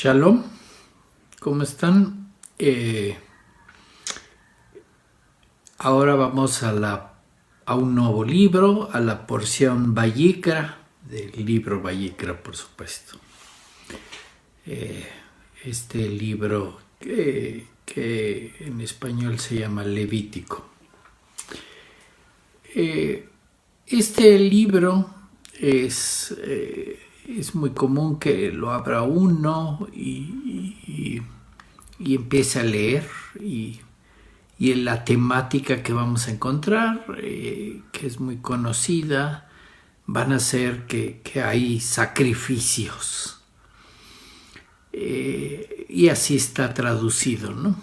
Shalom, ¿cómo están? Ahora vamos a un nuevo libro, a la porción Vayikra, del libro Vayikra, por supuesto. Este libro que en español se llama Levítico. Este libro es muy común que lo abra uno y empiece a leer y en la temática que vamos a encontrar, que es muy conocida, van a ser que hay sacrificios. Y así está traducido, ¿no?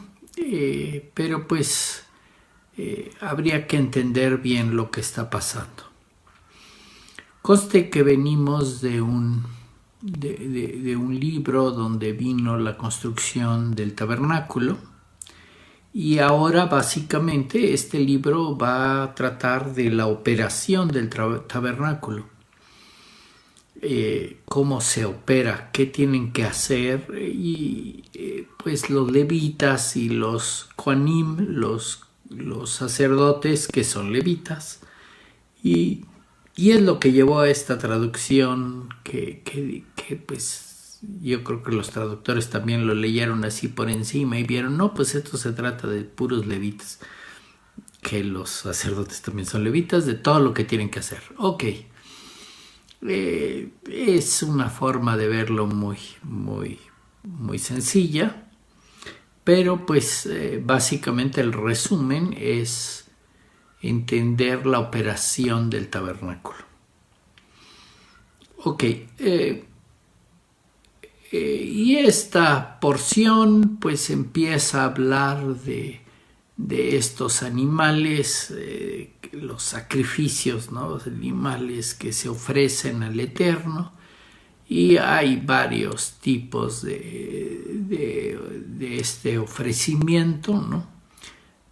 Pero pues habría que entender bien lo que está pasando. Conste que venimos de un libro donde vino la construcción del tabernáculo, y ahora básicamente este libro va a tratar de la operación del tabernáculo. Cómo se opera, qué tienen que hacer, y pues los levitas y los kohanim, los sacerdotes que son levitas, y es lo que llevó a esta traducción que pues yo creo que los traductores también lo leyeron así por encima y vieron, no, pues esto se trata de puros levitas, que los sacerdotes también son levitas, de todo lo que tienen que hacer. Ok, es una forma de verlo muy sencilla, pero pues básicamente el resumen es entender la operación del tabernáculo. Ok, y esta porción pues empieza a hablar de estos animales, los sacrificios, ¿no? Los animales que se ofrecen al Eterno, y hay varios tipos de este ofrecimiento, ¿no?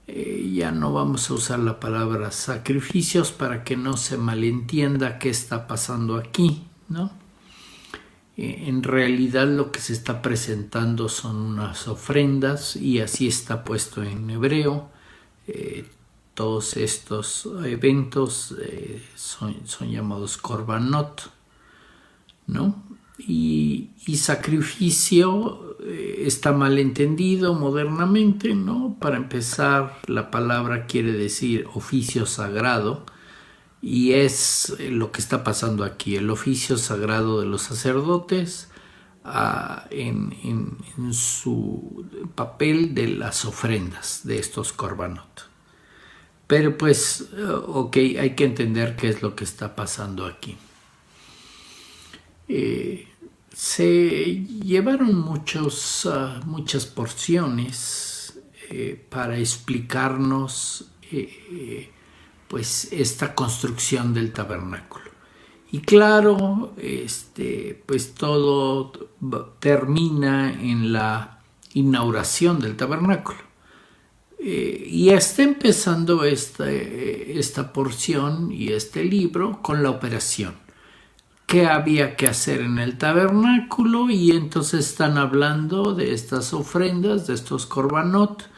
Ya no vamos a usar la palabra sacrificios para que no se malentienda qué está pasando aquí, ¿no? En realidad lo que se está presentando son unas ofrendas, y así está puesto en hebreo. Todos estos eventos son llamados korbanot, ¿no? Y sacrificio está mal entendido modernamente, ¿no? Para empezar, la palabra quiere decir oficio sagrado, y es lo que está pasando aquí, el oficio sagrado de los sacerdotes en su papel de las ofrendas de estos korbanot. Pero pues, ok, hay que entender qué es lo que está pasando aquí. Se llevaron muchas porciones para explicarnos pues esta construcción del tabernáculo, y claro, pues todo termina en la inauguración del tabernáculo, y está empezando esta porción y este libro con la operación. ¿Qué había que hacer en el tabernáculo? Y entonces están hablando de estas ofrendas, de estos korbanot,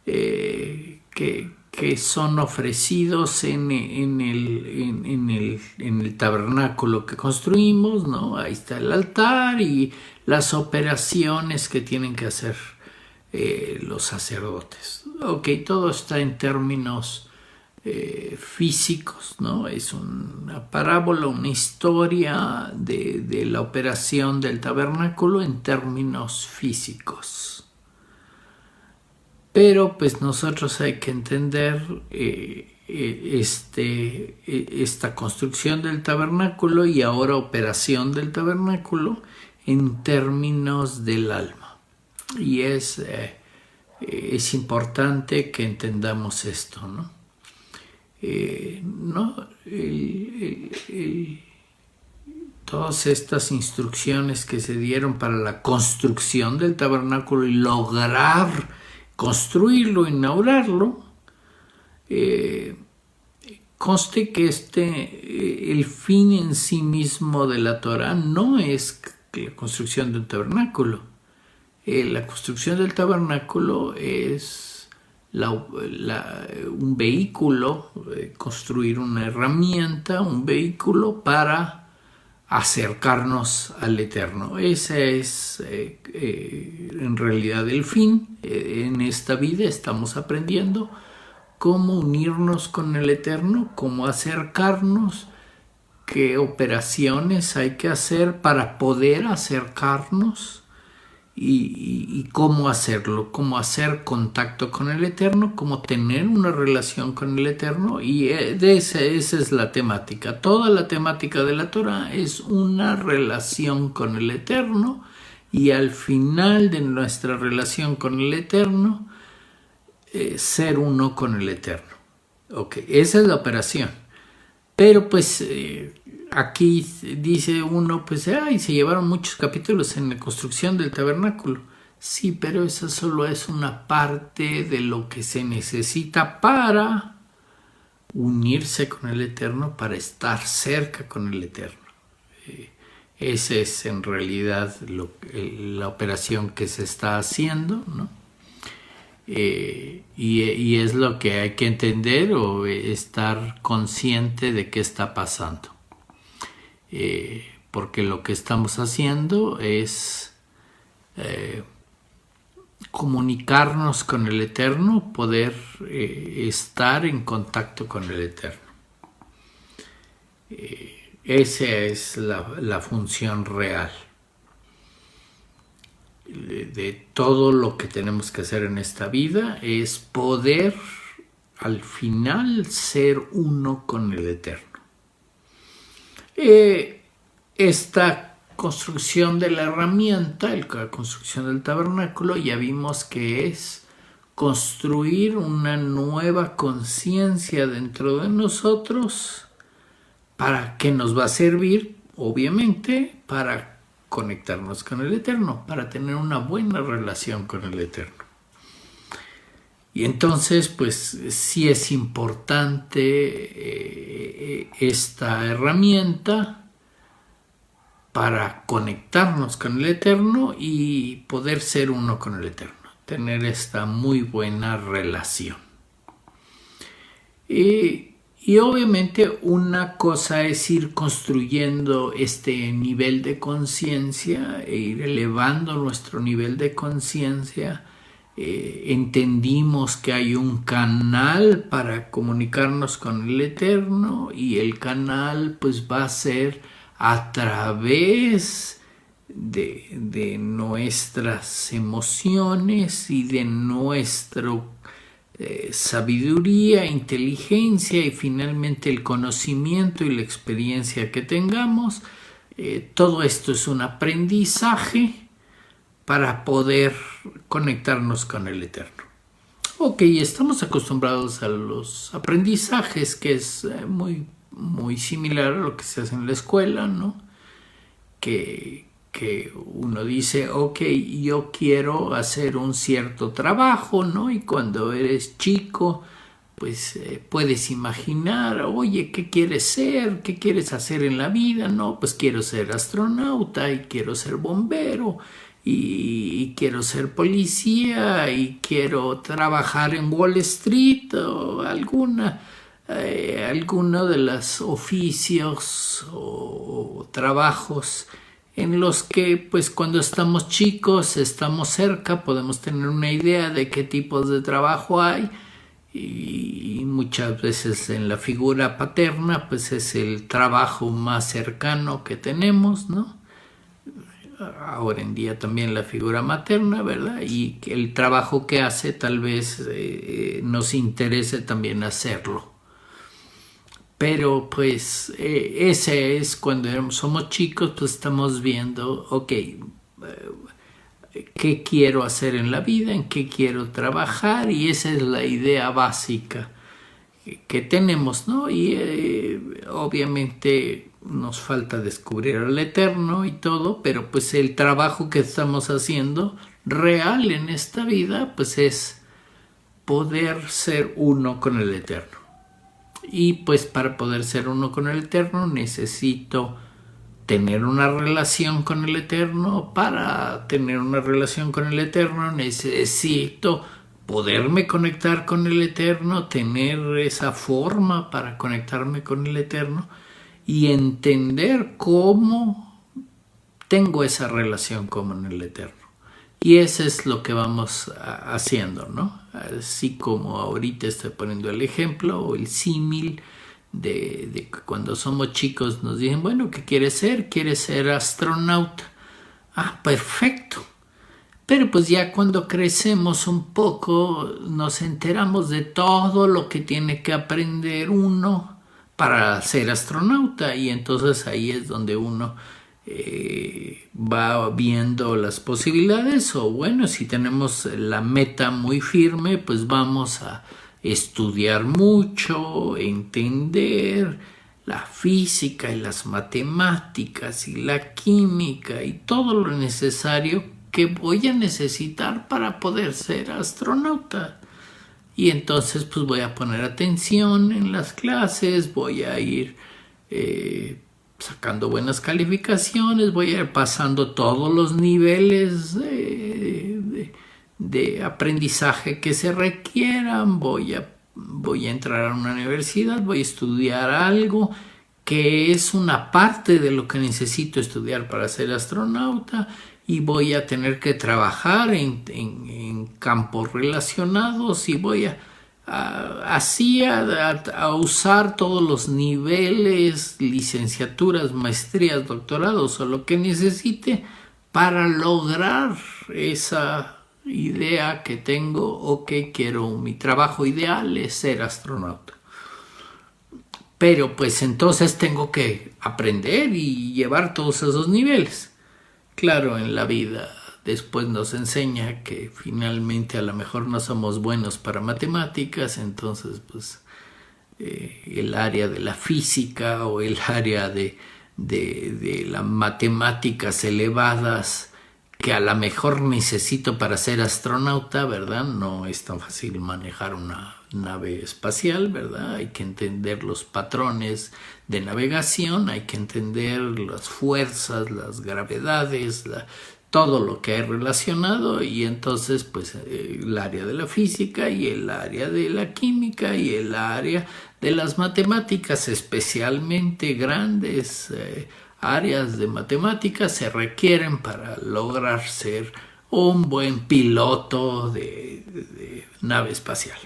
que son ofrecidos en el tabernáculo que construimos, ¿no? Ahí está el altar y las operaciones que tienen que hacer los sacerdotes. Ok, todo está en términos físicos, ¿no? Es una parábola, una historia de la operación del tabernáculo en términos físicos. Pero pues nosotros hay que entender esta construcción del tabernáculo y ahora operación del tabernáculo en términos del alma. Y es importante que entendamos esto, ¿no? Todas estas instrucciones que se dieron para la construcción del tabernáculo y lograr construirlo, inaugurarlo, conste que el fin en sí mismo de la Torah no es la construcción de un tabernáculo. La construcción del tabernáculo es un vehículo, construir una herramienta, un vehículo para acercarnos al Eterno. Ese es en realidad el fin. En esta vida estamos aprendiendo cómo unirnos con el Eterno, cómo acercarnos, qué operaciones hay que hacer para poder acercarnos y cómo hacerlo, cómo hacer contacto con el Eterno, cómo tener una relación con el Eterno. Y esa es la temática. Toda la temática de la Torah es una relación con el Eterno, y al final de nuestra relación con el Eterno, ser uno con el Eterno. Ok, esa es la operación. Pero pues aquí dice uno, pues se llevaron muchos capítulos en la construcción del tabernáculo. Sí, pero esa solo es una parte de lo que se necesita para unirse con el Eterno, para estar cerca con el Eterno. Esa es en realidad la operación que se está haciendo, ¿no? Y es lo que hay que entender o estar consciente de qué está pasando. Porque lo que estamos haciendo es comunicarnos con el Eterno, poder estar en contacto con el Eterno. Esa es la función real de todo lo que tenemos que hacer en esta vida, es poder al final ser uno con el Eterno. Esta construcción de la herramienta, la construcción del tabernáculo, ya vimos que es construir una nueva conciencia dentro de nosotros, para que nos va a servir, obviamente, para conectarnos con el Eterno, para tener una buena relación con el Eterno. Y entonces, pues sí es importante esta herramienta para conectarnos con el Eterno y poder ser uno con el Eterno, tener esta muy buena relación. Y obviamente una cosa es ir construyendo este nivel de conciencia e ir elevando nuestro nivel de conciencia. Entendimos que hay un canal para comunicarnos con el Eterno, y el canal pues va a ser a través de nuestras emociones y de nuestro sabiduría, inteligencia y finalmente el conocimiento y la experiencia que tengamos. Todo esto es un aprendizaje para poder conectarnos con el Eterno. Ok, estamos acostumbrados a los aprendizajes, que es muy, muy similar a lo que se hace en la escuela, ¿no? Que uno dice, ok, yo quiero hacer un cierto trabajo, ¿no? Y cuando eres chico, pues puedes imaginar, oye, ¿qué quieres ser? ¿Qué quieres hacer en la vida? No, pues quiero ser astronauta, y quiero ser bombero, y quiero ser policía, y quiero trabajar en Wall Street, o alguno de los oficios o trabajos en los que pues cuando estamos chicos, estamos cerca, podemos tener una idea de qué tipos de trabajo hay, y muchas veces en la figura paterna pues es el trabajo más cercano que tenemos, ¿no? Ahora en día también la figura materna, ¿verdad? Y el trabajo que hace tal vez nos interese también hacerlo. Pero pues ese es cuando somos chicos, pues estamos viendo, ok, qué quiero hacer en la vida, en qué quiero trabajar, y esa es la idea básica que tenemos, ¿no? Y obviamente nos falta descubrir al Eterno y todo, pero pues el trabajo que estamos haciendo real en esta vida, pues es poder ser uno con el Eterno. Y pues para poder ser uno con el Eterno necesito tener una relación con el Eterno. Para tener una relación con el Eterno necesito poderme conectar con el Eterno, tener esa forma para conectarme con el Eterno y entender cómo tengo esa relación con el Eterno. Y eso es lo que vamos haciendo, ¿no? Así como ahorita estoy poniendo el ejemplo o el símil de cuando somos chicos nos dicen, bueno, ¿qué quieres ser? ¿Quieres ser astronauta? Ah, perfecto. Pero pues ya cuando crecemos un poco nos enteramos de todo lo que tiene que aprender uno para ser astronauta, y entonces ahí es donde uno va viendo las posibilidades, o bueno, si tenemos la meta muy firme, pues vamos a estudiar mucho, entender la física y las matemáticas y la química y todo lo necesario que voy a necesitar para poder ser astronauta. Y entonces pues voy a poner atención en las clases, voy a ir sacando buenas calificaciones, voy a ir pasando todos los niveles de aprendizaje que se requieran, voy a entrar a una universidad, voy a estudiar algo que es una parte de lo que necesito estudiar para ser astronauta, y voy a tener que trabajar en campos relacionados, y voy así a usar todos los niveles, licenciaturas, maestrías, doctorados o lo que necesite para lograr esa idea que tengo o que quiero. Mi trabajo ideal es ser astronauta. Pero pues entonces tengo que aprender y llevar todos esos niveles. Claro, en la vida después nos enseña que finalmente a lo mejor no somos buenos para matemáticas, entonces pues el área de la física o el área de las matemáticas elevadas que a lo mejor necesito para ser astronauta, ¿verdad? No es tan fácil manejar una nave espacial, ¿verdad? Hay que entender los patrones de navegación, hay que entender las fuerzas, las gravedades, todo lo que hay relacionado, y entonces pues el área de la física y el área de la química y el área de las matemáticas, especialmente grandes áreas de matemáticas, se requieren para lograr ser un buen piloto de nave espacial.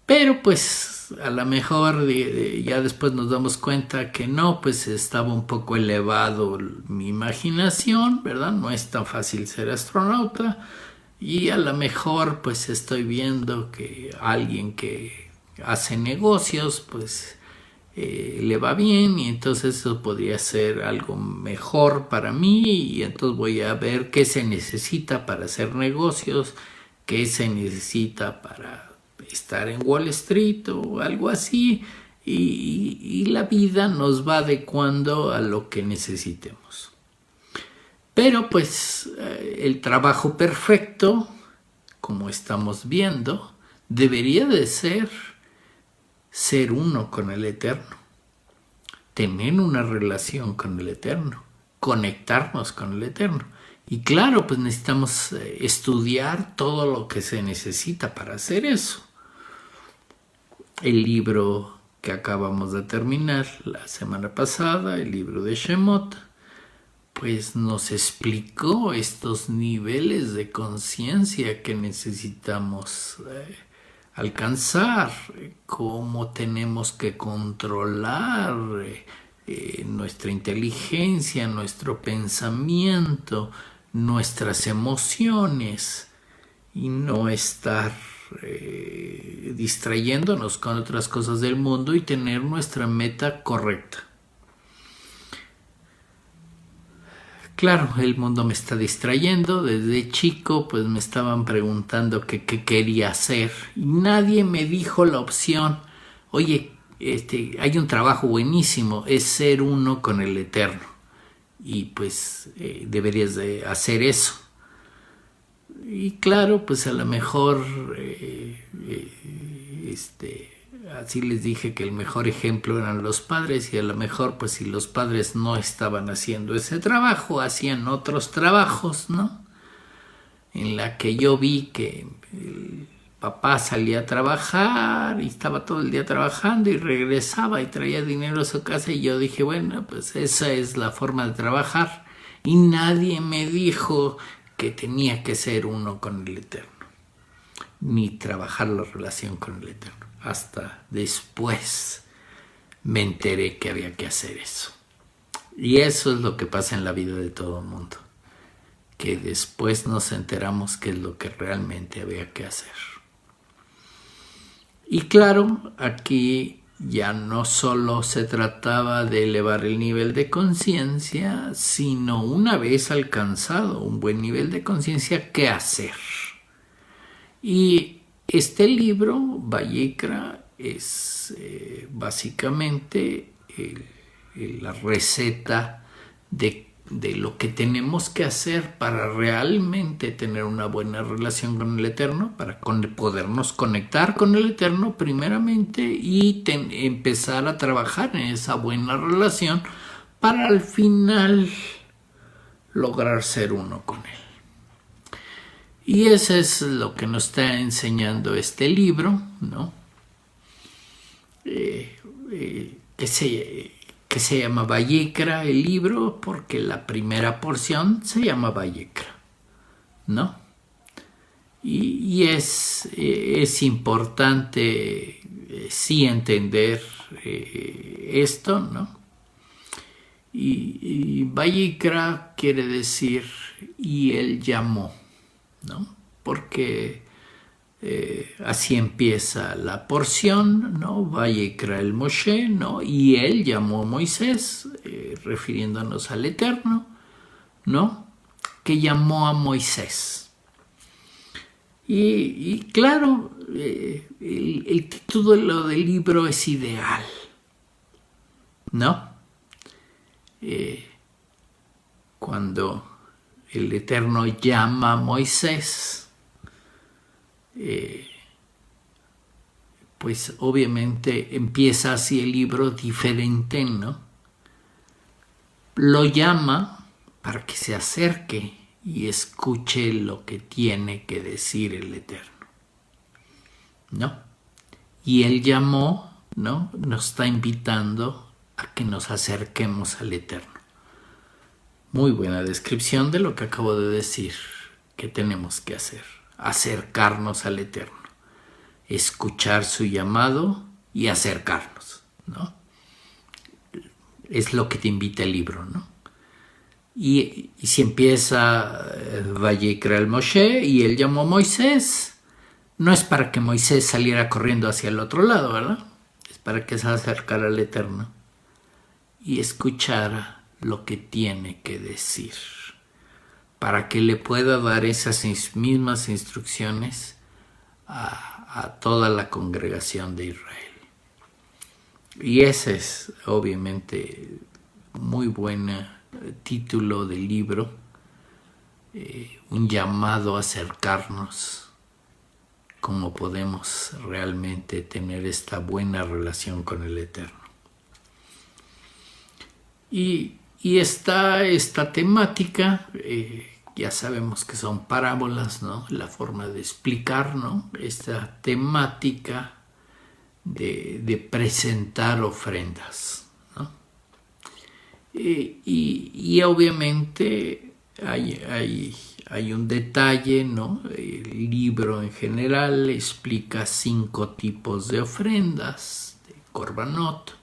Pero pues a lo mejor ya después nos damos cuenta que no, pues estaba un poco elevado mi imaginación, ¿verdad? No es tan fácil ser astronauta, y a lo mejor pues estoy viendo que alguien que hace negocios pues le va bien, y entonces eso podría ser algo mejor para mí, y entonces voy a ver qué se necesita para hacer negocios, qué se necesita para estar en Wall Street o algo así, y la vida nos va adecuando a lo que necesitemos. Pero pues el trabajo perfecto, como estamos viendo, debería de ser uno con el Eterno, tener una relación con el Eterno, conectarnos con el Eterno. Y claro, pues necesitamos estudiar todo lo que se necesita para hacer eso. El libro que acabamos de terminar la semana pasada, el libro de Shemot, pues nos explicó estos niveles de conciencia que necesitamos alcanzar, cómo tenemos que controlar nuestra inteligencia, nuestro pensamiento, nuestras emociones, y no estar distrayéndonos con otras cosas del mundo, y tener nuestra meta correcta. Claro, el mundo me está distrayendo. Desde chico pues me estaban preguntando qué quería hacer, y nadie me dijo la opción, oye, hay un trabajo buenísimo, es ser uno con el Eterno, y pues deberías de hacer eso. Y claro, pues a lo mejor así les dije que el mejor ejemplo eran los padres, y a lo mejor pues si los padres no estaban haciendo ese trabajo, hacían otros trabajos, ¿no? En la que yo vi que el papá salía a trabajar y estaba todo el día trabajando y regresaba y traía dinero a su casa, y yo dije, bueno, pues esa es la forma de trabajar, y nadie me dijo que tenía que ser uno con el Eterno, ni trabajar la relación con el Eterno. Hasta después me enteré que había que hacer eso. Y eso es lo que pasa en la vida de todo el mundo, que después nos enteramos qué es lo que realmente había que hacer. Y claro, aquí ya no solo se trataba de elevar el nivel de conciencia, sino una vez alcanzado un buen nivel de conciencia, ¿qué hacer? Y este libro, Vayikra, es básicamente la receta de lo que tenemos que hacer para realmente tener una buena relación con el Eterno, para podernos conectar con el Eterno primeramente y empezar a trabajar en esa buena relación para al final lograr ser uno con Él. Y eso es lo que nos está enseñando este libro, ¿no? Que se llama Vayikra, el libro, porque la primera porción se llama Vayikra, ¿no? Y es importante sí entender esto, ¿no? Y Vayikra quiere decir y él llamó, ¿no? Porque así empieza la porción, ¿no? Vayikra el Moshe, ¿no? Y él llamó a Moisés, refiriéndonos al Eterno, ¿no? Que llamó a Moisés. Y claro, el título del libro es ideal, ¿no? Cuando el Eterno llama a Moisés, pues obviamente empieza así el libro diferente, ¿no? Lo llama para que se acerque y escuche lo que tiene que decir el Eterno, ¿no? Y él llamó, ¿no? Nos está invitando a que nos acerquemos al Eterno. Muy buena descripción de lo que acabo de decir que tenemos que hacer: acercarnos al Eterno, escuchar su llamado y acercarnos, ¿no? Es lo que te invita el libro, ¿no? Y si empieza Vayikra el Moshe y él llamó a Moisés, no es para que Moisés saliera corriendo hacia el otro lado, ¿verdad? Es para que se acercara al Eterno y escuchara lo que tiene que decir, para que le pueda dar esas mismas instrucciones a toda la congregación de Israel. Y ese es obviamente muy buen título del libro, un llamado a acercarnos, cómo podemos realmente tener esta buena relación con el Eterno. Y está esta temática, ya sabemos que son parábolas, ¿no? La forma de explicar, ¿no? Esta temática de presentar ofrendas, ¿no? Y obviamente hay un detalle, ¿no? El libro en general explica 5 tipos de ofrendas, de korbanot.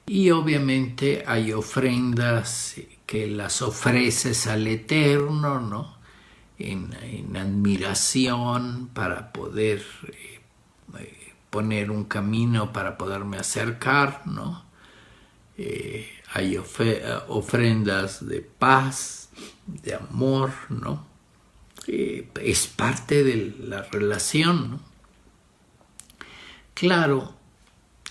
Y obviamente hay ofrendas que las ofreces al Eterno, ¿no? En admiración, para poder poner un camino para poderme acercar, ¿no? Hay ofrendas de paz, de amor, ¿no? Es parte de la relación, ¿no? Claro,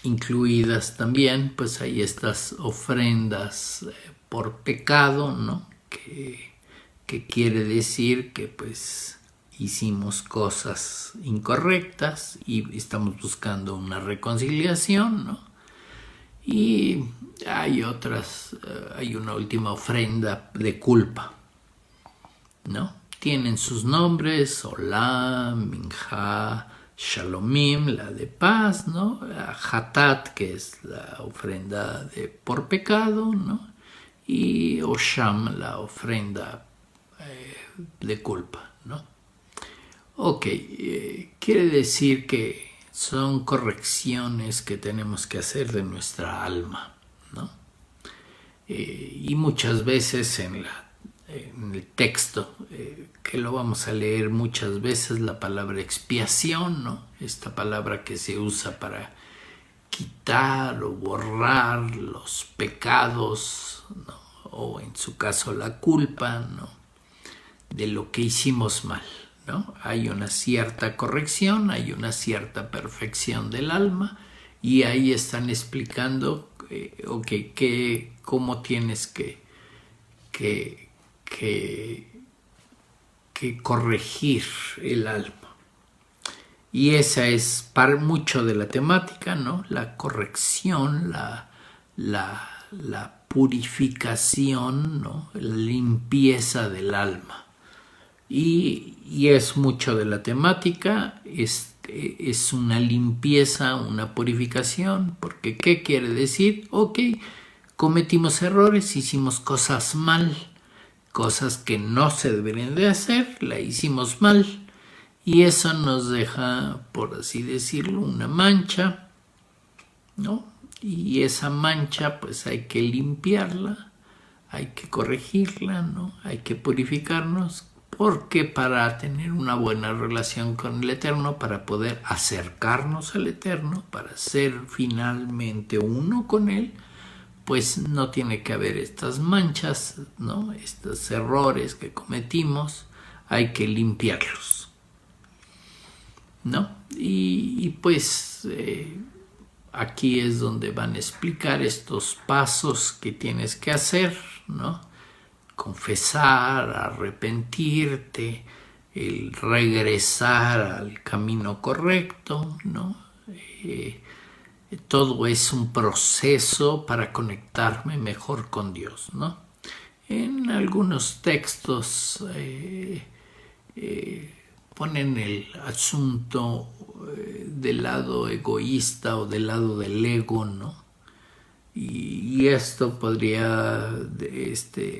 incluidas también, pues hay estas ofrendas por pecado, ¿no? Que quiere decir que pues hicimos cosas incorrectas y estamos buscando una reconciliación, ¿no? Y hay hay una última ofrenda de culpa, ¿no? Tienen sus nombres: Olam, Minja, Shalomim, la de paz, ¿no? Hatat, que es la ofrenda por pecado, ¿no? Y Osham, la ofrenda de culpa, ¿no? Ok, quiere decir que son correcciones que tenemos que hacer de nuestra alma, ¿no? Y muchas veces en el texto, que lo vamos a leer muchas veces, la palabra expiación, ¿no? Esta palabra que se usa para quitar o borrar los pecados, ¿no? O en su caso la culpa, ¿no? De lo que hicimos mal, ¿no? Hay una cierta corrección, hay una cierta perfección del alma, y ahí están explicando cómo tienes que corregir el alma. Y esa es mucho de la temática, ¿no? La corrección, la purificación, ¿no? La limpieza del alma. Y es mucho de la temática, es una limpieza, una purificación, porque ¿qué quiere decir? Ok, cometimos errores, hicimos cosas mal, cosas que no se deberían de hacer, la hicimos mal, y eso nos deja, por así decirlo, una mancha, ¿no? Y esa mancha pues hay que limpiarla, hay que corregirla, ¿no? Hay que purificarnos, porque para tener una buena relación con el Eterno, para poder acercarnos al Eterno, para ser finalmente uno con Él, pues no tiene que haber estas manchas, ¿no? Estos errores que cometimos, hay que limpiarlos, ¿no? Y pues aquí es donde van a explicar estos pasos que tienes que hacer, ¿no? Confesar, arrepentirte, el regresar al camino correcto, ¿no? Todo es un proceso para conectarme mejor con Dios, ¿no? En algunos textos ponen el asunto del lado egoísta o del lado del ego, ¿no? Y esto podría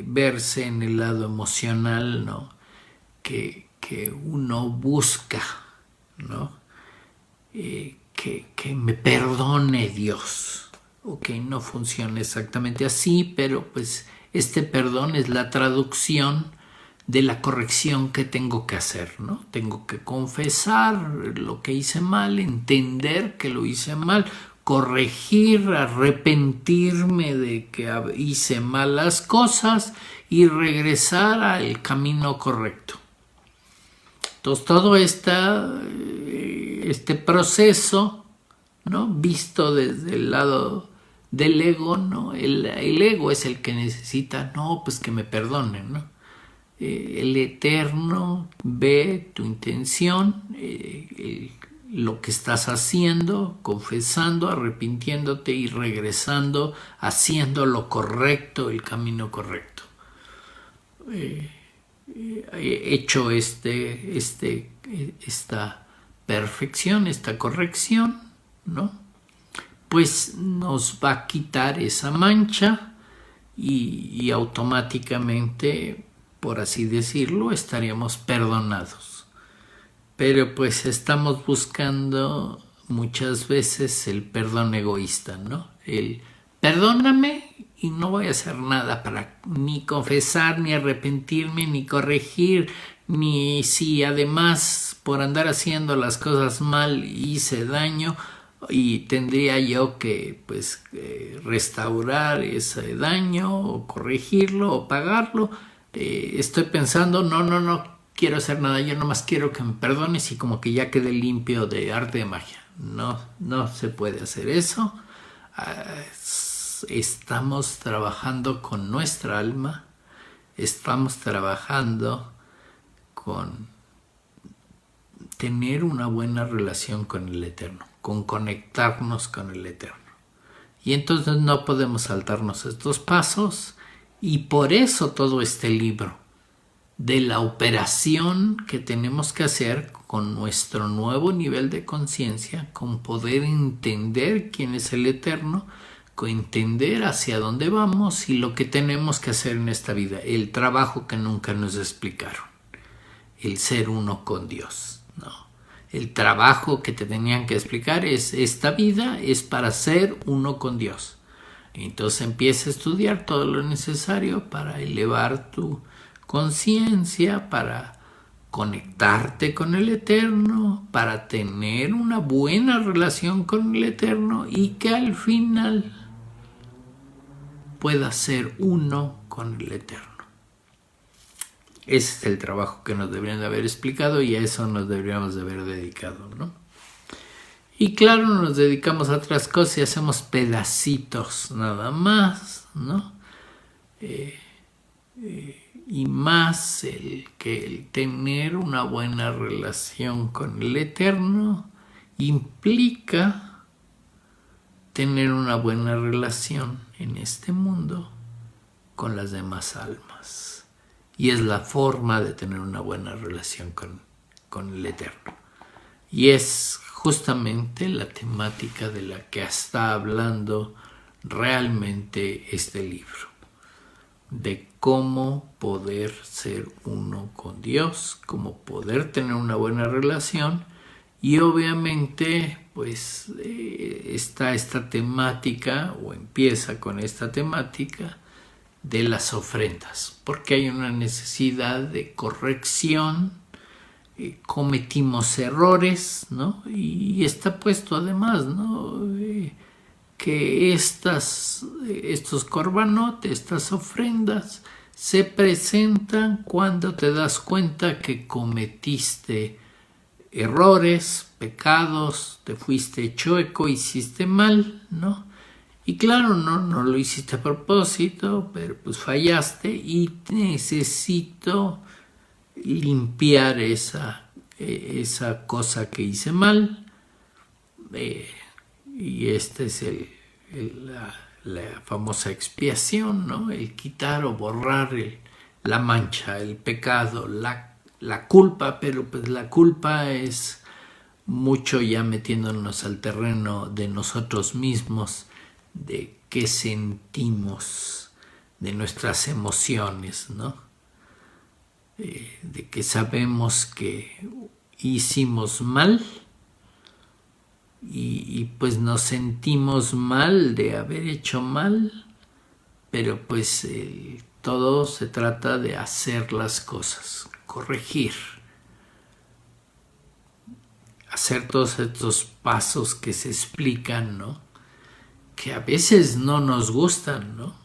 verse en el lado emocional, ¿no? Que uno busca, ¿no? Que me perdone Dios. Ok, no funciona exactamente así, pero pues este perdón es la traducción de la corrección que tengo que hacer, ¿no? Tengo que confesar lo que hice mal, entender que lo hice mal, corregir, arrepentirme de que hice malas cosas y regresar al camino correcto. Entonces todo este proceso, ¿no? Visto desde el lado del ego, ¿no? El ego es el que necesita, no, pues que me perdonen, ¿no? El Eterno ve tu intención, lo que estás haciendo, confesando, arrepintiéndote y regresando, haciendo lo correcto, el camino correcto. Hecho esta perfección, esta corrección, ¿no? Pues nos va a quitar esa mancha y automáticamente, por así decirlo, estaríamos perdonados. Pero pues estamos buscando muchas veces el perdón egoísta, ¿no? El perdóname y no voy a hacer nada para ni confesar, ni arrepentirme, ni corregir, ni si además por andar haciendo las cosas mal hice daño y tendría yo que pues restaurar ese daño o corregirlo o pagarlo. Estoy pensando, no quiero hacer nada, yo nomás quiero que me perdones y como que ya quede limpio de arte de magia. No se puede hacer eso. Estamos trabajando con nuestra alma, estamos trabajando con tener una buena relación con el Eterno, con conectarnos con el Eterno. Y entonces no podemos saltarnos estos pasos, y por eso todo este libro de la operación que tenemos que hacer con nuestro nuevo nivel de conciencia, con poder entender quién es el Eterno, con entender hacia dónde vamos y lo que tenemos que hacer en esta vida, el trabajo que nunca nos explicaron, el ser uno con Dios, ¿no? El trabajo que te tenían que explicar es: esta vida es para ser uno con Dios. Entonces empieza a estudiar todo lo necesario para elevar tu conciencia, para conectarte con el Eterno, para tener una buena relación con el Eterno y que al final puedas ser uno con el Eterno. Ese es el trabajo que nos deberían de haber explicado, y a eso nos deberíamos de haber dedicado, ¿no? Y claro, nos dedicamos a otras cosas y hacemos pedacitos nada más, ¿no? Y más el tener una buena relación con el Eterno implica tener una buena relación en este mundo con las demás almas. Y es la forma de tener una buena relación con el Eterno. Y es justamente la temática de la que está hablando realmente este libro, de cómo poder ser uno con Dios, cómo poder tener una buena relación. Y obviamente pues está esta temática, o empieza con esta temática de las ofrendas, porque hay una necesidad de corrección. Cometimos errores, ¿no? Y está puesto además, ¿no? Que estos korbanot, estas ofrendas, se presentan cuando te das cuenta que cometiste errores, pecados, te fuiste chueco, hiciste mal, ¿no? Y claro, no lo hiciste a propósito, pero pues fallaste y necesito limpiar esa cosa que hice mal. Y esta es la famosa expiación, ¿no? El quitar o borrar la mancha, el pecado, la culpa, pero pues la culpa es mucho ya metiéndonos al terreno de nosotros mismos, de qué sentimos, de nuestras emociones, ¿no? De que sabemos que hicimos mal y pues nos sentimos mal de haber hecho mal, pero pues todo se trata de hacer las cosas, corregir, hacer todos estos pasos que se explican, ¿no? Que a veces no nos gustan, ¿no?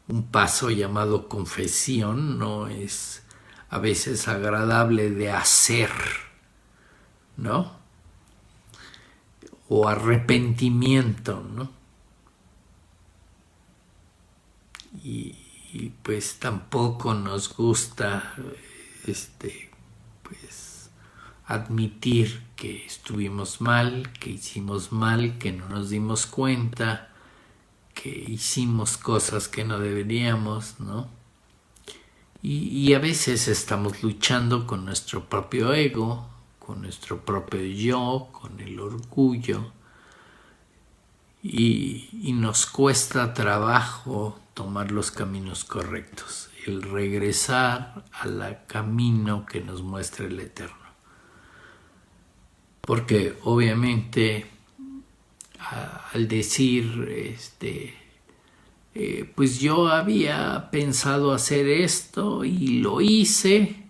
Un paso llamado confesión no es a veces agradable de hacer, ¿no? O arrepentimiento, ¿no? Y pues tampoco nos gusta pues admitir que estuvimos mal, que hicimos mal, que no nos dimos cuenta, que hicimos cosas que no deberíamos, ¿no? Y a veces estamos luchando con nuestro propio ego, con nuestro propio yo, con el orgullo, y nos cuesta trabajo tomar los caminos correctos, el regresar al camino que nos muestra el Eterno. Porque obviamente al decir pues yo había pensado hacer esto y lo hice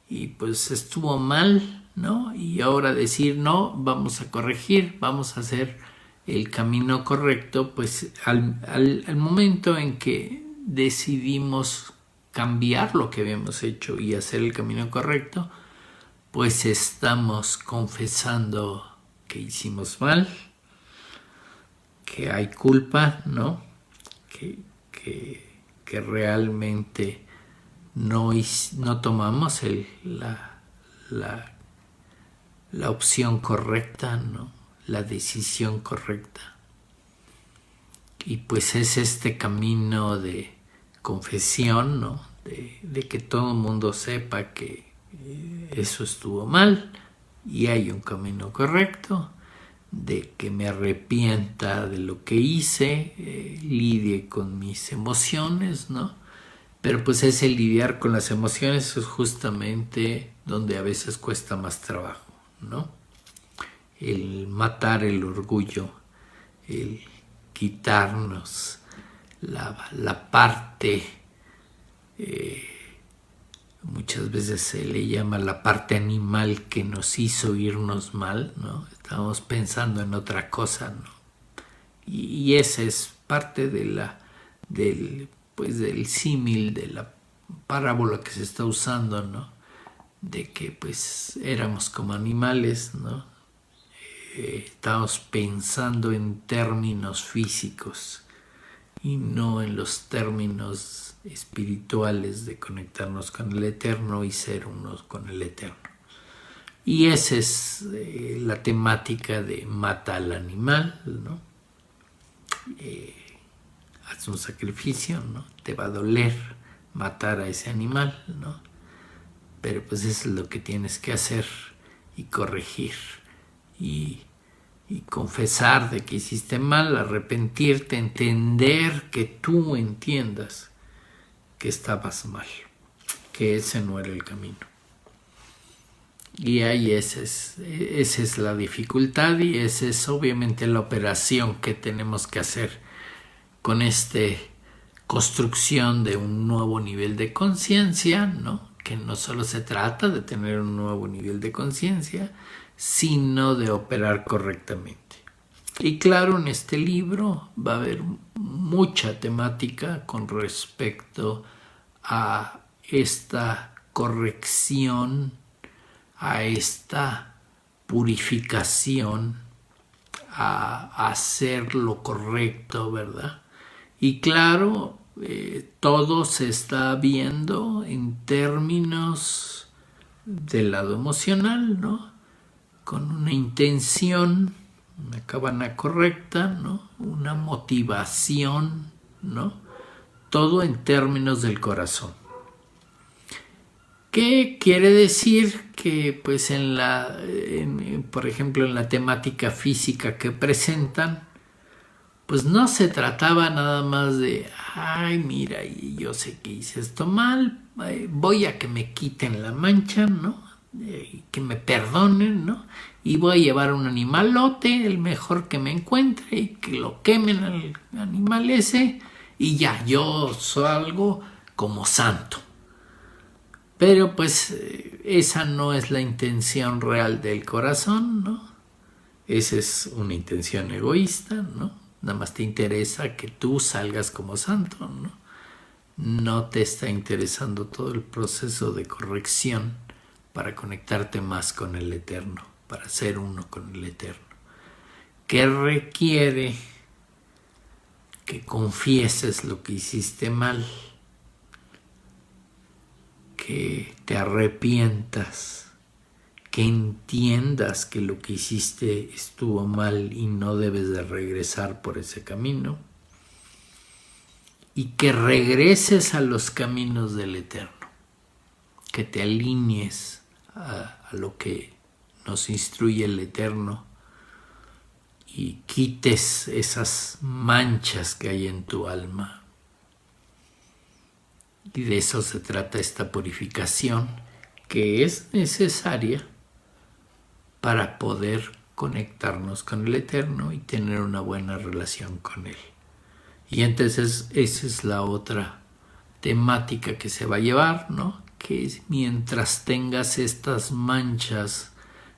y pues estuvo mal, ¿no? Y ahora decir no, vamos a corregir, vamos a hacer el camino correcto, pues al momento en que decidimos cambiar lo que habíamos hecho y hacer el camino correcto, pues estamos confesando que hicimos mal, que hay culpa, ¿no? Que realmente no tomamos la opción correcta, ¿no? La decisión correcta. Y pues es este camino de confesión, ¿no? De que todo el mundo sepa que eso estuvo mal y hay un camino correcto, de que me arrepienta de lo que hice, lidie con mis emociones, ¿no? Pero pues ese lidiar con las emociones es justamente donde a veces cuesta más trabajo, ¿no? El matar el orgullo, el quitarnos la parte, muchas veces se le llama la parte animal que nos hizo irnos mal, ¿no? Estábamos pensando en otra cosa, ¿no? Y esa es parte del símil, de la parábola que se está usando, ¿no? De que pues éramos como animales, ¿no? Estábamos pensando en términos físicos y no en los términos espirituales de conectarnos con el Eterno y ser unos con el Eterno. Y esa es la temática de mata al animal, ¿no? Haz un sacrificio, ¿no? Te va a doler matar a ese animal, ¿no? Pero pues eso es lo que tienes que hacer y corregir y confesar de que hiciste mal, arrepentirte, entender, que tú entiendas que estabas mal, que ese no era el camino. Y ahí esa es la dificultad y esa es obviamente la operación que tenemos que hacer con esta construcción de un nuevo nivel de conciencia, ¿no? Que no solo se trata de tener un nuevo nivel de conciencia, sino de operar correctamente. Y claro, en este libro va a haber mucha temática con respecto a esta corrección, a esta purificación, a hacer lo correcto, ¿verdad? Y claro, todo se está viendo en términos del lado emocional, ¿no? Con una intención, una cabana correcta, ¿no? Una motivación, ¿no? Todo en términos del corazón. ¿Qué quiere decir? Que pues por ejemplo en la temática física que presentan, pues no se trataba nada más de, ay, mira, yo sé que hice esto mal, voy a que me quiten la mancha, ¿no? Que me perdonen, ¿no? Y voy a llevar un animalote, el mejor que me encuentre, y que lo quemen al animal ese, y ya, yo salgo como santo. Pero pues esa no es la intención real del corazón, ¿no? Esa es una intención egoísta, ¿no? Nada más te interesa que tú salgas como santo, ¿no? No te está interesando todo el proceso de corrección para conectarte más con el Eterno, para ser uno con el Eterno. ¿Qué requiere? Que confieses lo que hiciste mal, que te arrepientas, que entiendas que lo que hiciste estuvo mal y no debes de regresar por ese camino, y que regreses a los caminos del Eterno, que te alinees a lo que nos instruye el Eterno y quites esas manchas que hay en tu alma. Y de eso se trata esta purificación, que es necesaria para poder conectarnos con el Eterno y tener una buena relación con Él. Y entonces esa es la otra temática que se va a llevar, ¿no? Que es, mientras tengas estas manchas,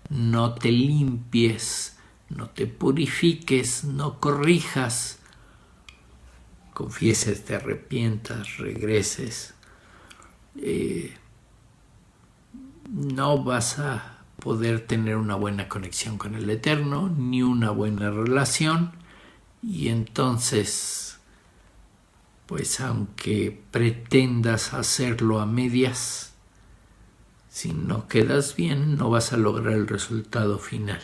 no te limpies, no te purifiques, no corrijas, confieses, te arrepientas, regreses, no vas a poder tener una buena conexión con el Eterno, ni una buena relación, y entonces pues aunque pretendas hacerlo a medias, si no quedas bien, no vas a lograr el resultado final.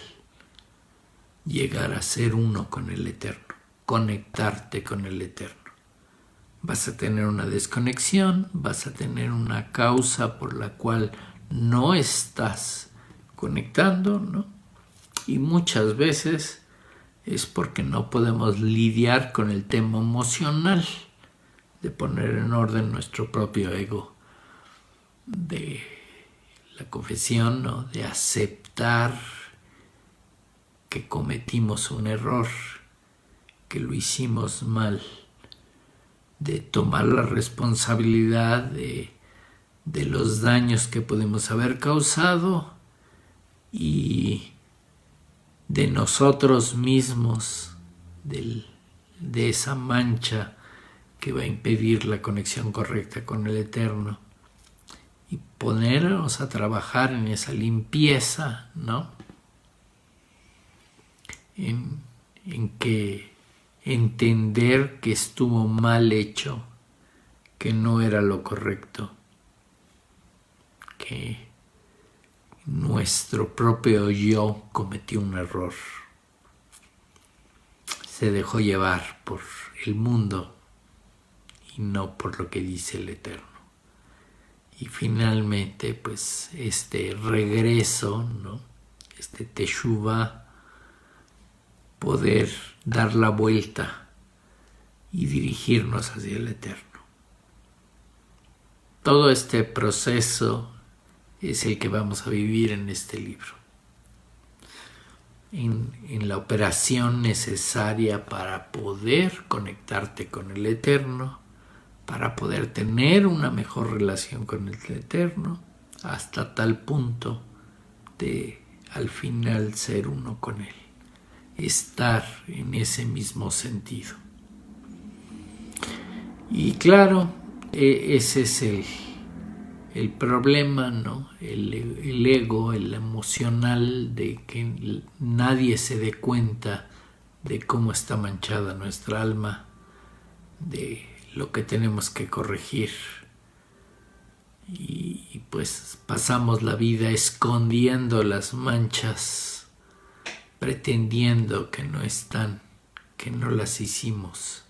Llegar a ser uno con el Eterno, conectarte con el Eterno. Vas a tener una desconexión, vas a tener una causa por la cual no estás conectando, ¿no? Y muchas veces es porque no podemos lidiar con el tema emocional de poner en orden nuestro propio ego, de la confesión, ¿no? De aceptar que cometimos un error, que lo hicimos mal, de tomar la responsabilidad de los daños que podemos haber causado y de nosotros mismos, de esa mancha que va a impedir la conexión correcta con el Eterno, y ponernos a trabajar en esa limpieza, ¿no? En que entender que estuvo mal hecho, que no era lo correcto, que nuestro propio yo cometió un error, se dejó llevar por el mundo y no por lo que dice el Eterno. Y finalmente, pues este regreso, ¿no? Este teshuvah, poder dar la vuelta y dirigirnos hacia el Eterno. Todo este proceso es el que vamos a vivir en este libro. En la operación necesaria para poder conectarte con el Eterno, para poder tener una mejor relación con el Eterno, hasta tal punto de al final ser uno con Él. Estar en ese mismo sentido. Y claro, ese es el problema, ¿no? El ego, el emocional, de que nadie se dé cuenta de cómo está manchada nuestra alma, de lo que tenemos que corregir. Y pues pasamos la vida escondiendo las manchas, pretendiendo que no están, que no las hicimos.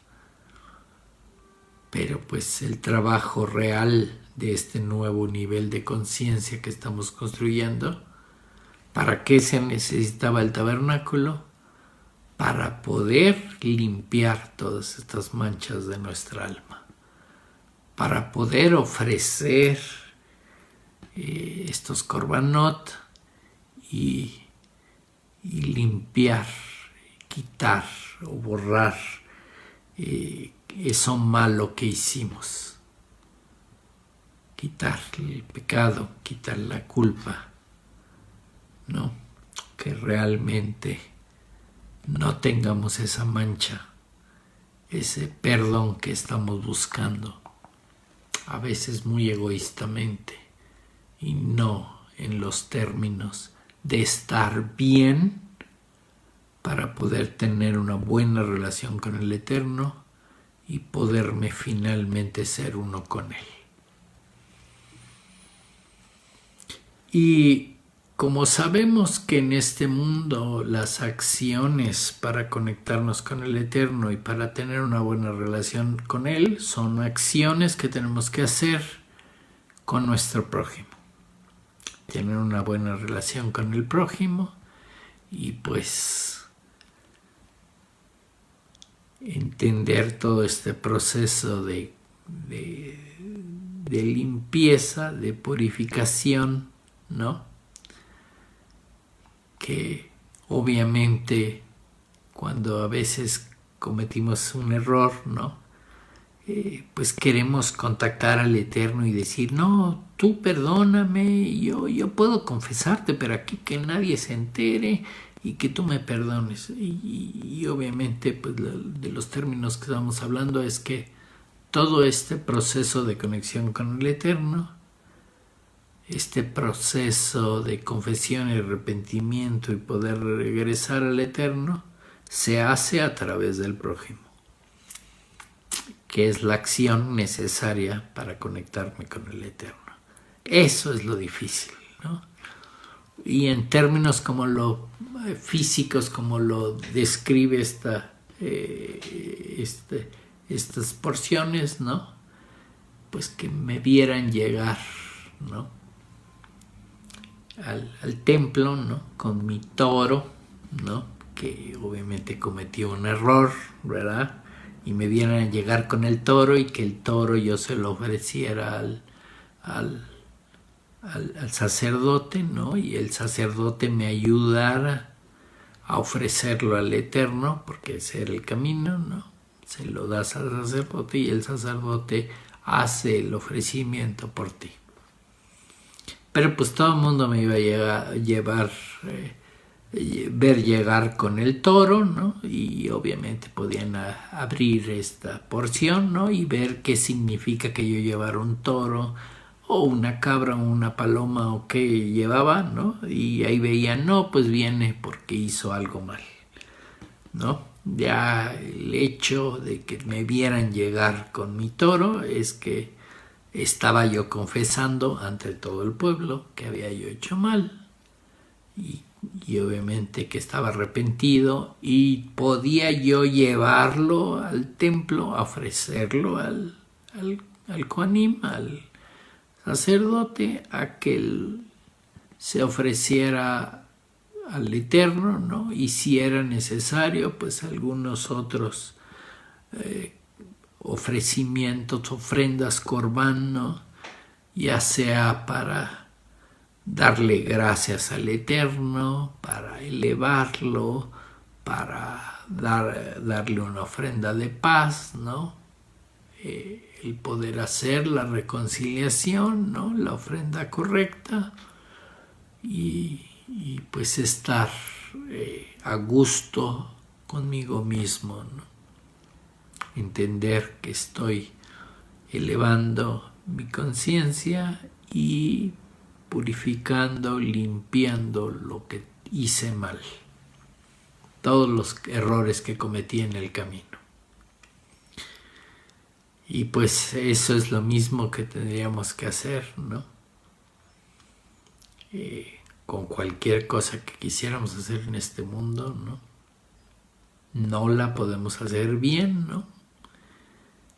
Pero pues el trabajo real de este nuevo nivel de conciencia que estamos construyendo, ¿para qué se necesitaba el tabernáculo? Para poder limpiar todas estas manchas de nuestra alma, para poder ofrecer estos korbanot y limpiar, quitar o borrar eso malo que hicimos. Quitar el pecado, quitar la culpa, ¿no? Que realmente no tengamos esa mancha, ese perdón que estamos buscando, a veces muy egoístamente, y no en los términos de estar bien para poder tener una buena relación con el Eterno y poderme finalmente ser uno con Él. Y como sabemos que en este mundo las acciones para conectarnos con el Eterno y para tener una buena relación con Él son acciones que tenemos que hacer con nuestro prójimo. Tener una buena relación con el prójimo y pues entender todo este proceso de limpieza, de purificación, ¿no? Que obviamente cuando a veces cometimos un error, ¿no? Pues queremos contactar al Eterno y decir, no, tú perdóname, yo puedo confesarte, pero aquí que nadie se entere y que tú me perdones. Y obviamente pues de los términos que estamos hablando es que todo este proceso de conexión con el Eterno, este proceso de confesión y arrepentimiento y poder regresar al Eterno, se hace a través del prójimo. que es la acción necesaria para conectarme con el Eterno. Eso es lo difícil, ¿no? Y en términos como lo físicos, como lo describe estas porciones, ¿no? Pues que me vieran llegar, ¿no? Al templo, ¿no? Con mi toro, ¿no? Que obviamente cometió un error, ¿verdad? Y me vieran llegar con el toro y que el toro yo se lo ofreciera al sacerdote, ¿no? Y el sacerdote me ayudara a ofrecerlo al Eterno, porque ese era el camino, ¿no? Se lo das al sacerdote y el sacerdote hace el ofrecimiento por ti. Pero pues todo el mundo me iba a ver llegar con el toro, ¿no? Y obviamente podían abrir esta porción, ¿no? Y ver qué significa que yo llevara un toro o una cabra o una paloma o qué llevaba, ¿no? Y ahí veían, no, pues viene porque hizo algo mal, ¿no? Ya el hecho de que me vieran llegar con mi toro es que estaba yo confesando ante todo el pueblo que había yo hecho mal y obviamente que estaba arrepentido y podía yo llevarlo al templo, a ofrecerlo al Kohanim, al sacerdote, a que él se ofreciera al Eterno, ¿no? Y si era necesario, pues algunos otros ofrecimientos, ofrendas, corbán, ¿no? Ya sea para darle gracias al Eterno, para elevarlo, para darle una ofrenda de paz, ¿no? El poder hacer la reconciliación, ¿no? La ofrenda correcta y pues estar a gusto conmigo mismo, ¿no? Entender que estoy elevando mi conciencia y purificando, limpiando lo que hice mal, todos los errores que cometí en el camino. Y pues eso es lo mismo que tendríamos que hacer, ¿no? Con cualquier cosa que quisiéramos hacer en este mundo, ¿no? No la podemos hacer bien, ¿no?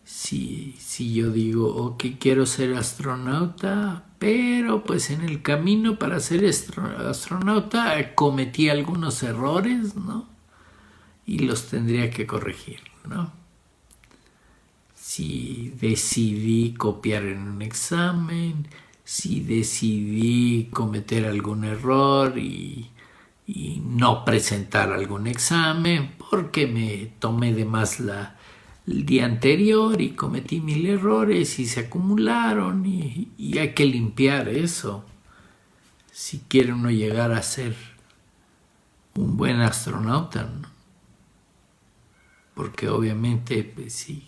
Si yo digo, ok, quiero ser astronauta, pero pues en el camino para ser astronauta cometí algunos errores, ¿no? Y los tendría que corregir, ¿no? Si decidí copiar en un examen, si decidí cometer algún error y no presentar algún examen porque me tomé de más el día anterior y cometí 1000 errores y se acumularon y hay que limpiar eso si quiere uno llegar a ser un buen astronauta, ¿no? Porque obviamente pues, si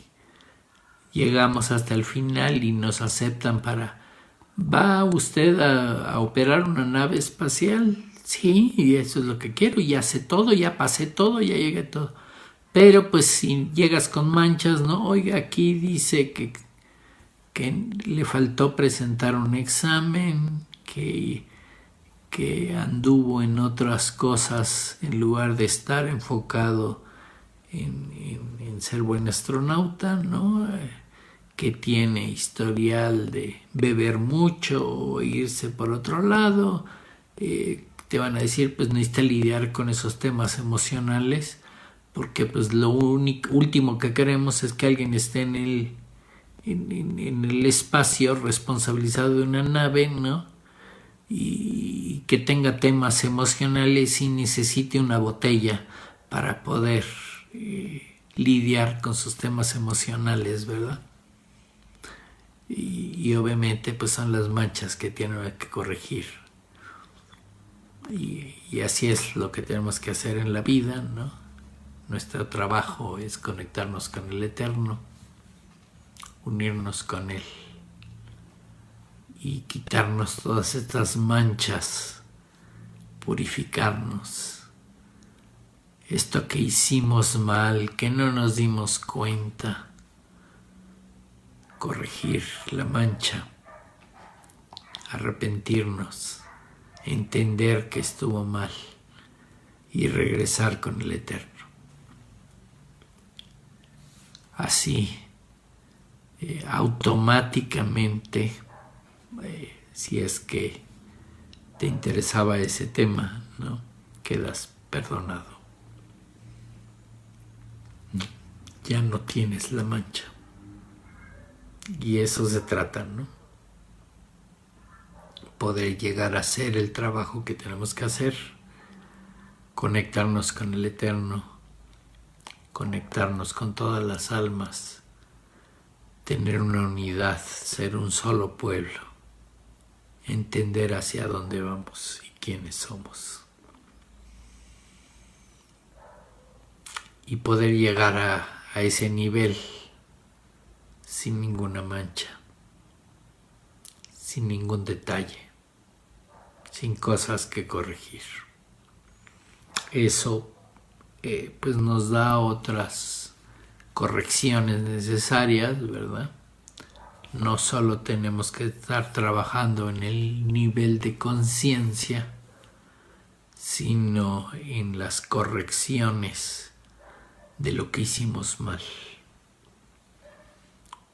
llegamos hasta el final y nos aceptan ¿va usted a operar una nave espacial? Sí, y eso es lo que quiero, ya sé todo, ya pasé todo, ya llegué a todo. Pero pues si llegas con manchas, ¿no? Oiga, aquí dice que le faltó presentar un examen, que anduvo en otras cosas en lugar de estar enfocado en ser buen astronauta, ¿no? Que tiene historial de beber mucho o irse por otro lado. Te van a decir, pues necesita lidiar con esos temas emocionales, porque pues lo último que queremos es que alguien esté en el espacio responsabilizado de una nave, ¿no? Y que tenga temas emocionales y necesite una botella para poder lidiar con sus temas emocionales, ¿verdad? Y obviamente pues son las manchas que tienen que corregir. Y así es lo que tenemos que hacer en la vida, ¿no? Nuestro trabajo es conectarnos con el Eterno, unirnos con Él y quitarnos todas estas manchas, purificarnos. Esto que hicimos mal, que no nos dimos cuenta, corregir la mancha, arrepentirnos, entender que estuvo mal y regresar con el Eterno. Así, automáticamente, si es que te interesaba ese tema, ¿no?, quedas perdonado. Ya no tienes la mancha. Y eso se trata, ¿no? Poder llegar a hacer el trabajo que tenemos que hacer, conectarnos con el Eterno, conectarnos con todas las almas, tener una unidad, ser un solo pueblo, entender hacia dónde vamos y quiénes somos. Y poder llegar a ese nivel sin ninguna mancha, sin ningún detalle, sin cosas que corregir. Eso pues nos da otras correcciones necesarias, ¿verdad? No solo tenemos que estar trabajando en el nivel de conciencia, sino en las correcciones de lo que hicimos mal.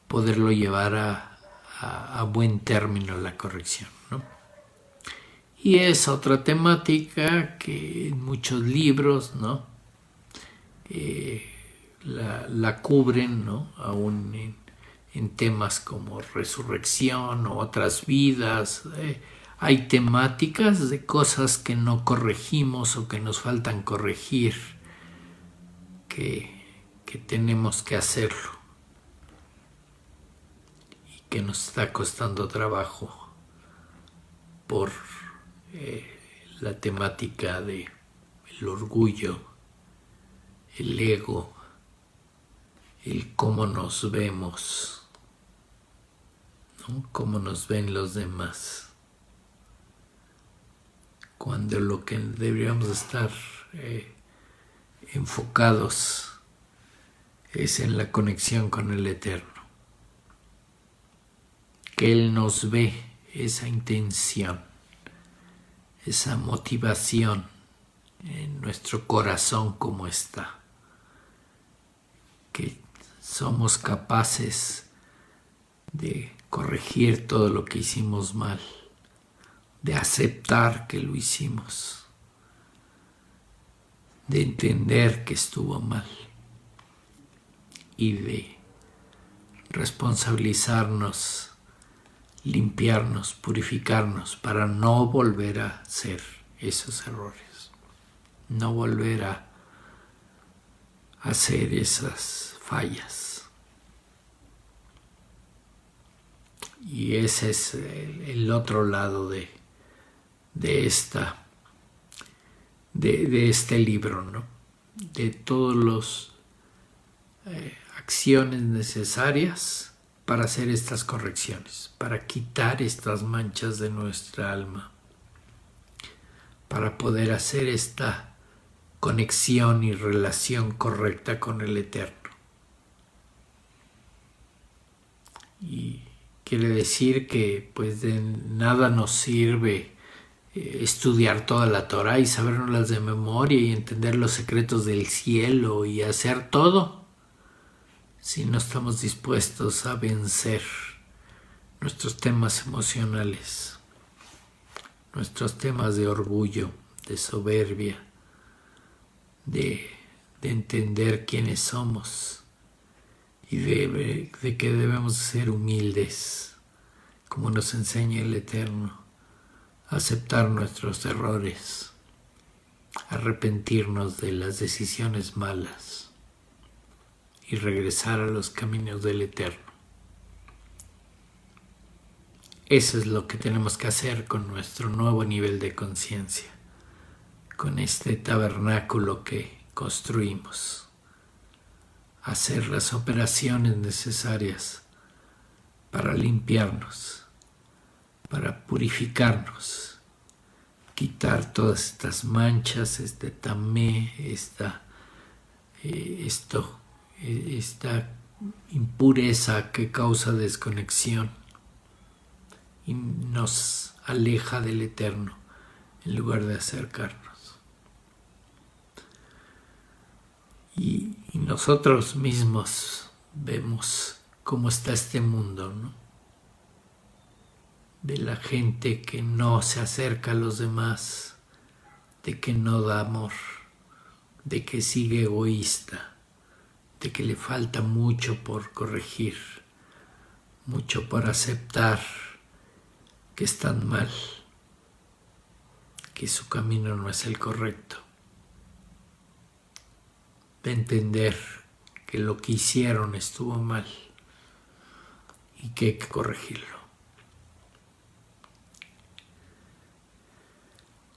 Poderlo llevar a buen término la corrección, ¿no? Y es otra temática que en muchos libros, ¿no?, la cubren, ¿no?, aún en temas como resurrección o otras vidas. Hay temáticas de cosas que no corregimos o que nos faltan corregir, que tenemos que hacerlo y que nos está costando trabajo por la temática de el orgullo, el ego, el cómo nos vemos, ¿no?, cómo nos ven los demás, cuando lo que deberíamos estar enfocados es en la conexión con el Eterno, que Él nos ve, esa intención, esa motivación en nuestro corazón como está, que somos capaces de corregir todo lo que hicimos mal, de aceptar que lo hicimos, de entender que estuvo mal y de responsabilizarnos, limpiarnos, purificarnos para no volver a hacer esos errores, no volver a hacer esas fallas. Y ese es el otro lado de este libro, ¿no?, de todas las acciones necesarias para hacer estas correcciones, para quitar estas manchas de nuestra alma, para poder hacer esta conexión y relación correcta con el Eterno. Y quiere decir que pues de nada nos sirve estudiar toda la Torá y sabérnoslas de memoria y entender los secretos del cielo y hacer todo si no estamos dispuestos a vencer nuestros temas emocionales, nuestros temas de orgullo, de soberbia, de entender quiénes somos y de que debemos ser humildes, como nos enseña el Eterno, aceptar nuestros errores, arrepentirnos de las decisiones malas y regresar a los caminos del Eterno. Eso es lo que tenemos que hacer con nuestro nuevo nivel de conciencia, con este tabernáculo que construimos. Hacer las operaciones necesarias para limpiarnos, para purificarnos, quitar todas estas manchas, este tamé, esta impureza que causa desconexión y nos aleja del Eterno en lugar de acercarnos. Y nosotros mismos vemos cómo está este mundo, ¿no? De la gente que no se acerca a los demás, de que no da amor, de que sigue egoísta, de que le falta mucho por corregir, mucho por aceptar que están mal, que su camino no es el correcto, de entender que lo que hicieron estuvo mal y que hay que corregirlo.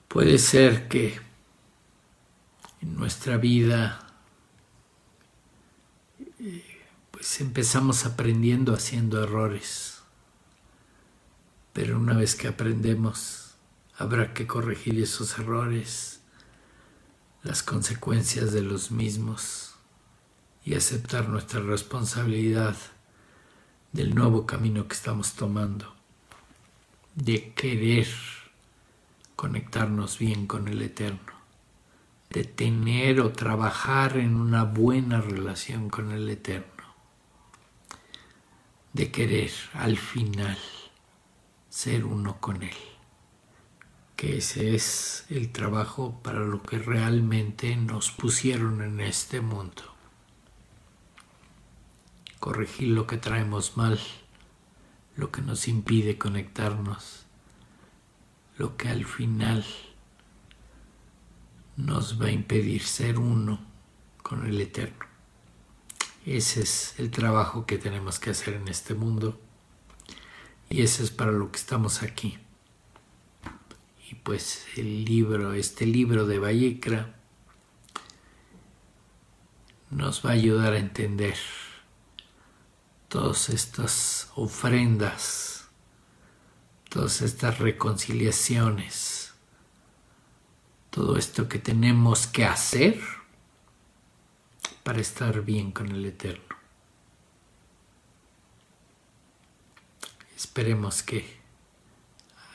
Puede ser que en nuestra vida pues empezamos aprendiendo haciendo errores, pero una vez que aprendemos habrá que corregir esos errores, las consecuencias de los mismos y aceptar nuestra responsabilidad del nuevo camino que estamos tomando, de querer conectarnos bien con el Eterno, de tener o trabajar en una buena relación con el Eterno, de querer al final ser uno con Él, que ese es el trabajo para lo que realmente nos pusieron en este mundo. Corregir lo que traemos mal, lo que nos impide conectarnos, lo que al final nos va a impedir ser uno con el Eterno. Ese es el trabajo que tenemos que hacer en este mundo y ese es para lo que estamos aquí. Y pues este libro de Vayikra nos va a ayudar a entender todas estas ofrendas, todas estas reconciliaciones, todo esto que tenemos que hacer para estar bien con el Eterno. Esperemos que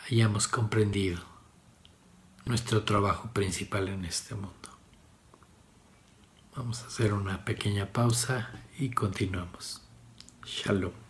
hayamos comprendido nuestro trabajo principal en este mundo. Vamos a hacer una pequeña pausa y continuamos. Shalom.